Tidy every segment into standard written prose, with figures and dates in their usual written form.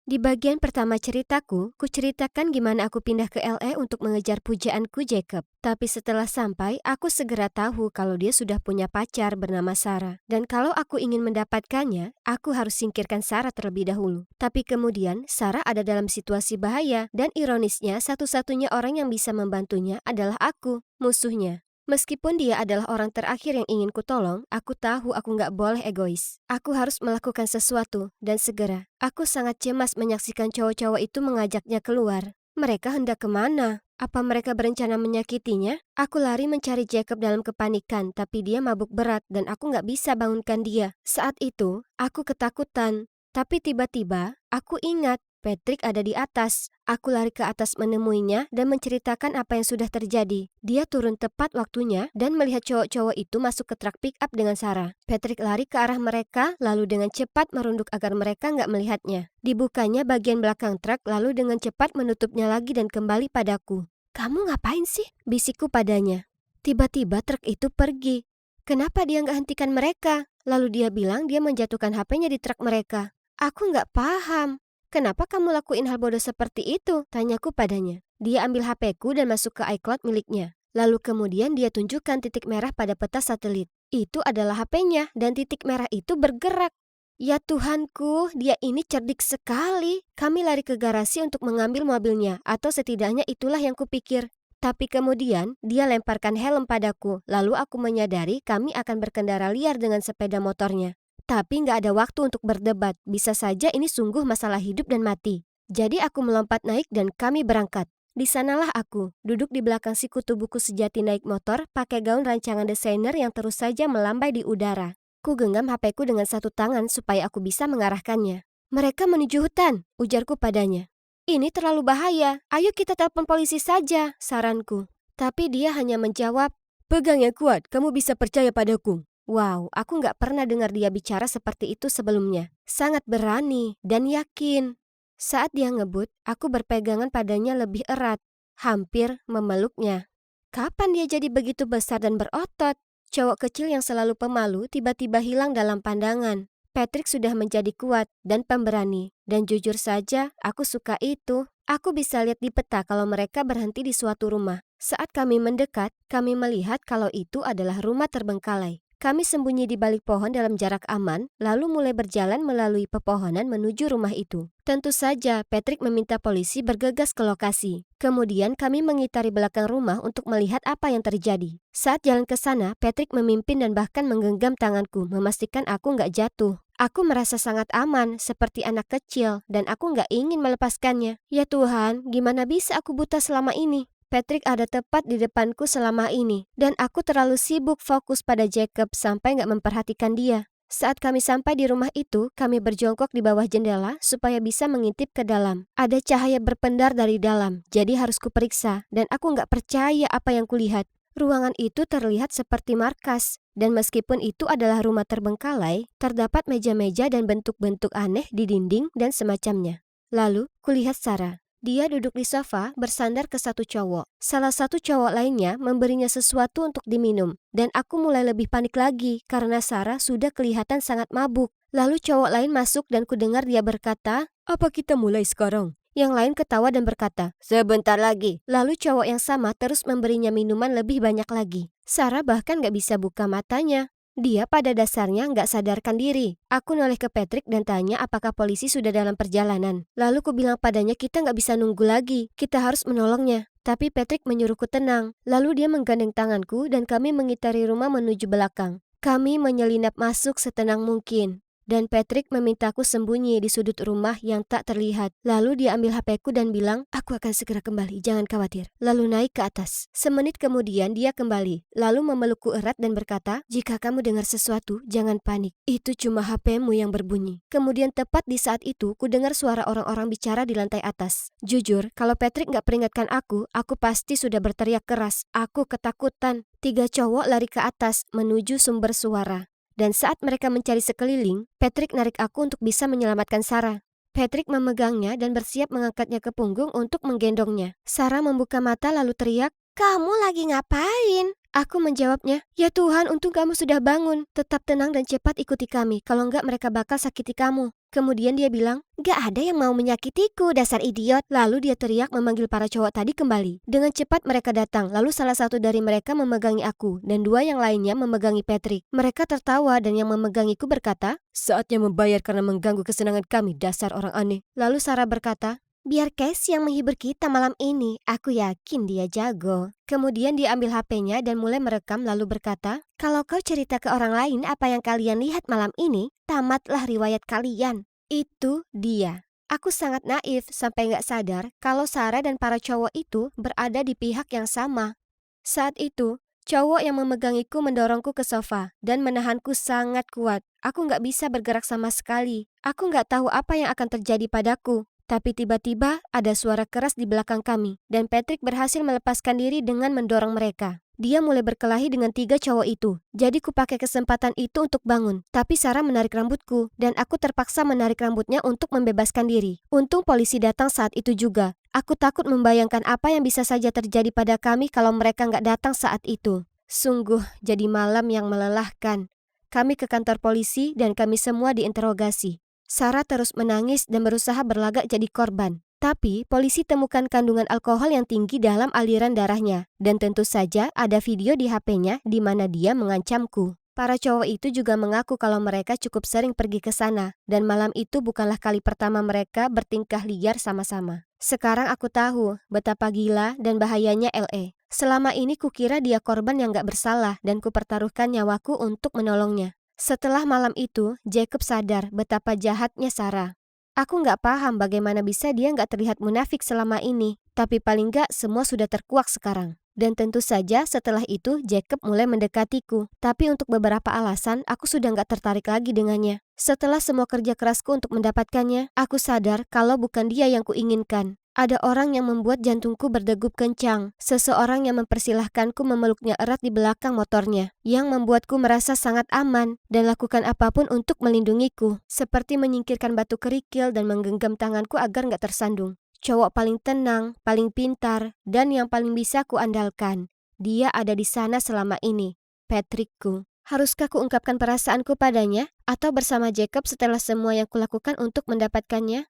Di bagian pertama ceritaku, kuceritakan gimana aku pindah ke LA untuk mengejar pujaanku Jacob. Tapi setelah sampai, aku segera tahu kalau dia sudah punya pacar bernama Sarah. Dan kalau aku ingin mendapatkannya, aku harus singkirkan Sarah terlebih dahulu. Tapi kemudian, Sarah ada dalam situasi bahaya. Dan ironisnya, satu-satunya orang yang bisa membantunya adalah aku, musuhnya. Meskipun dia adalah orang terakhir yang ingin kutolong, aku tahu aku nggak boleh egois. Aku harus melakukan sesuatu, dan segera. Aku sangat cemas menyaksikan cowok-cowok itu mengajaknya keluar. Mereka hendak kemana? Apa mereka berencana menyakitinya? Aku lari mencari Jacob dalam kepanikan, tapi dia mabuk berat dan aku nggak bisa bangunkan dia. Saat itu, aku ketakutan. Tapi tiba-tiba, aku ingat Patrick ada di atas. Aku lari ke atas menemuinya dan menceritakan apa yang sudah terjadi. Dia turun tepat waktunya dan melihat cowok-cowok itu masuk ke truk pick-up dengan Sarah. Patrick lari ke arah mereka, lalu dengan cepat merunduk agar mereka nggak melihatnya. Dibukanya bagian belakang truk, lalu dengan cepat menutupnya lagi dan kembali padaku. "Kamu ngapain sih?" bisikku padanya. Tiba-tiba truk itu pergi. Kenapa dia nggak hentikan mereka? Lalu dia bilang dia menjatuhkan HP-nya di truk mereka. Aku nggak paham. "Kenapa kamu lakuin hal bodoh seperti itu?" tanyaku padanya. Dia ambil HP-ku dan masuk ke iCloud miliknya. Lalu kemudian dia tunjukkan titik merah pada peta satelit. Itu adalah HP-nya dan titik merah itu bergerak. Ya Tuhanku, dia ini cerdik sekali. Kami lari ke garasi untuk mengambil mobilnya, atau setidaknya itulah yang kupikir. Tapi kemudian dia lemparkan helm padaku, lalu aku menyadari kami akan berkendara liar dengan sepeda motornya. Tapi nggak ada waktu untuk berdebat, bisa saja ini sungguh masalah hidup dan mati. Jadi aku melompat naik dan kami berangkat. Di sanalah aku, duduk di belakang si kutu buku sejati naik motor, pakai gaun rancangan desainer yang terus saja melambai di udara. Ku genggam HP-ku dengan satu tangan supaya aku bisa mengarahkannya. "Mereka menuju hutan," ujarku padanya. "Ini terlalu bahaya, ayo kita telepon polisi saja," saranku. Tapi dia hanya menjawab, "Pegang yang kuat, kamu bisa percaya padaku." Wow, aku nggak pernah dengar dia bicara seperti itu sebelumnya. Sangat berani dan yakin. Saat dia ngebut, aku berpegangan padanya lebih erat, hampir memeluknya. Kapan dia jadi begitu besar dan berotot? Cowok kecil yang selalu pemalu tiba-tiba hilang dalam pandangan. Patrick sudah menjadi kuat dan pemberani. Dan jujur saja, aku suka itu. Aku bisa lihat di peta kalau mereka berhenti di suatu rumah. Saat kami mendekat, kami melihat kalau itu adalah rumah terbengkalai. Kami sembunyi di balik pohon dalam jarak aman, lalu mulai berjalan melalui pepohonan menuju rumah itu. Tentu saja, Patrick meminta polisi bergegas ke lokasi. Kemudian kami mengitari belakang rumah untuk melihat apa yang terjadi. Saat jalan ke sana, Patrick memimpin dan bahkan menggenggam tanganku, memastikan aku nggak jatuh. Aku merasa sangat aman, seperti anak kecil, dan aku nggak ingin melepaskannya. Ya Tuhan, gimana bisa aku buta selama ini? Patrick ada tepat di depanku selama ini, dan aku terlalu sibuk fokus pada Jacob sampai nggak memperhatikan dia. Saat kami sampai di rumah itu, kami berjongkok di bawah jendela supaya bisa mengintip ke dalam. Ada cahaya berpendar dari dalam, jadi harus kuperiksa, dan aku nggak percaya apa yang kulihat. Ruangan itu terlihat seperti markas, dan meskipun itu adalah rumah terbengkalai, terdapat meja-meja dan bentuk-bentuk aneh di dinding dan semacamnya. Lalu, kulihat Sarah. Dia duduk di sofa bersandar ke satu cowok. Salah satu cowok lainnya memberinya sesuatu untuk diminum. Dan aku mulai lebih panik lagi karena Sarah sudah kelihatan sangat mabuk. Lalu cowok lain masuk dan kudengar dia berkata, "Apa kita mulai sekarang?" Yang lain ketawa dan berkata, "Sebentar lagi." Lalu cowok yang sama terus memberinya minuman lebih banyak lagi. Sarah bahkan gak bisa buka matanya. Dia pada dasarnya nggak sadarkan diri. Aku noleh ke Patrick dan tanya apakah polisi sudah dalam perjalanan. Lalu ku bilang padanya kita nggak bisa nunggu lagi, kita harus menolongnya. Tapi Patrick menyuruhku tenang. Lalu dia menggandeng tanganku dan kami mengitari rumah menuju belakang. Kami menyelinap masuk setenang mungkin. Dan Patrick memintaku sembunyi di sudut rumah yang tak terlihat. Lalu dia ambil HP-ku dan bilang, "Aku akan segera kembali, jangan khawatir." Lalu naik ke atas. Semenit kemudian dia kembali, lalu memelukku erat dan berkata, "Jika kamu dengar sesuatu, jangan panik. Itu cuma HP-mu yang berbunyi." Kemudian tepat di saat itu, ku dengar suara orang-orang bicara di lantai atas. Jujur, kalau Patrick nggak peringatkan aku pasti sudah berteriak keras. Aku ketakutan. 3 cowok lari ke atas menuju sumber suara. Dan saat mereka mencari sekeliling, Patrick narik aku untuk bisa menyelamatkan Sarah. Patrick memegangnya dan bersiap mengangkatnya ke punggung untuk menggendongnya. Sarah membuka mata lalu teriak, "Kamu lagi ngapain?" Aku menjawabnya, "Ya Tuhan, untung kamu sudah bangun. Tetap tenang dan cepat ikuti kami, kalau enggak mereka bakal sakiti kamu." Kemudian dia bilang, "Gak ada yang mau menyakitiku, dasar idiot." Lalu dia teriak memanggil para cowok tadi kembali. Dengan cepat mereka datang, lalu salah satu dari mereka memegangi aku, dan dua yang lainnya memegangi Patrick. Mereka tertawa dan yang memegangiku berkata, "Saatnya membayar karena mengganggu kesenangan kami, dasar orang aneh." Lalu Sarah berkata, "Biar Casey yang menghibur kita malam ini, aku yakin dia jago." Kemudian dia ambil HP-nya dan mulai merekam lalu berkata, "Kalau kau cerita ke orang lain apa yang kalian lihat malam ini, tamatlah riwayat kalian." Itu dia. Aku sangat naif sampai nggak sadar kalau Sarah dan para cowok itu berada di pihak yang sama. Saat itu, cowok yang memegangiku mendorongku ke sofa dan menahanku sangat kuat. Aku nggak bisa bergerak sama sekali. Aku nggak tahu apa yang akan terjadi padaku. Tapi tiba-tiba ada suara keras di belakang kami, dan Patrick berhasil melepaskan diri dengan mendorong mereka. Dia mulai berkelahi dengan 3 cowok itu. Jadi kupakai kesempatan itu untuk bangun. Tapi Sarah menarik rambutku, dan aku terpaksa menarik rambutnya untuk membebaskan diri. Untung polisi datang saat itu juga. Aku takut membayangkan apa yang bisa saja terjadi pada kami kalau mereka nggak datang saat itu. Sungguh jadi malam yang melelahkan. Kami ke kantor polisi dan kami semua diinterogasi. Sarah terus menangis dan berusaha berlagak jadi korban. Tapi polisi temukan kandungan alkohol yang tinggi dalam aliran darahnya. Dan tentu saja ada video di HP-nya di mana dia mengancamku. Para cowok itu juga mengaku kalau mereka cukup sering pergi ke sana. Dan malam itu bukanlah kali pertama mereka bertingkah liar sama-sama. Sekarang aku tahu betapa gila dan bahayanya LA. Selama ini kukira dia korban yang gak bersalah dan kupertaruhkan nyawaku untuk menolongnya. Setelah malam itu, Jacob sadar betapa jahatnya Sarah. Aku nggak paham bagaimana bisa dia nggak terlihat munafik selama ini. Tapi paling nggak semua sudah terkuak sekarang. Dan tentu saja setelah itu Jacob mulai mendekatiku. Tapi untuk beberapa alasan aku sudah nggak tertarik lagi dengannya. Setelah semua kerja kerasku untuk mendapatkannya, aku sadar kalau bukan dia yang kuinginkan. Ada orang yang membuat jantungku berdegup kencang. Seseorang yang mempersilahkanku memeluknya erat di belakang motornya. Yang membuatku merasa sangat aman dan lakukan apapun untuk melindungiku. Seperti menyingkirkan batu kerikil dan menggenggam tanganku agar nggak tersandung. Cowok paling tenang, paling pintar, dan yang paling bisa kuandalkan. Dia ada di sana selama ini. Patrickku. Haruskah kuungkapkan perasaanku padanya? Atau bersama Jacob setelah semua yang kulakukan untuk mendapatkannya?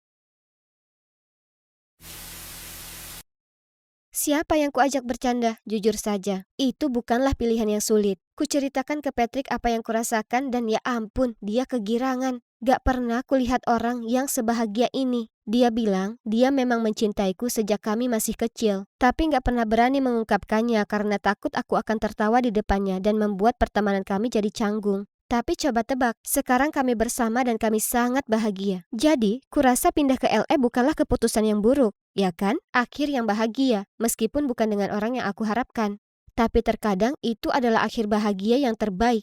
Siapa yang kuajak bercanda? Jujur saja, itu bukanlah pilihan yang sulit. Kuceritakan ke Patrick apa yang kurasakan dan ya ampun, dia kegirangan. Gak pernah kulihat orang yang sebahagia ini. Dia bilang dia memang mencintaiku sejak kami masih kecil. Tapi gak pernah berani mengungkapkannya karena takut aku akan tertawa di depannya dan membuat pertemanan kami jadi canggung. Tapi coba tebak, sekarang kami bersama dan kami sangat bahagia. Jadi, kurasa pindah ke LA bukanlah keputusan yang buruk, ya kan? Akhir yang bahagia, meskipun bukan dengan orang yang aku harapkan. Tapi terkadang itu adalah akhir bahagia yang terbaik.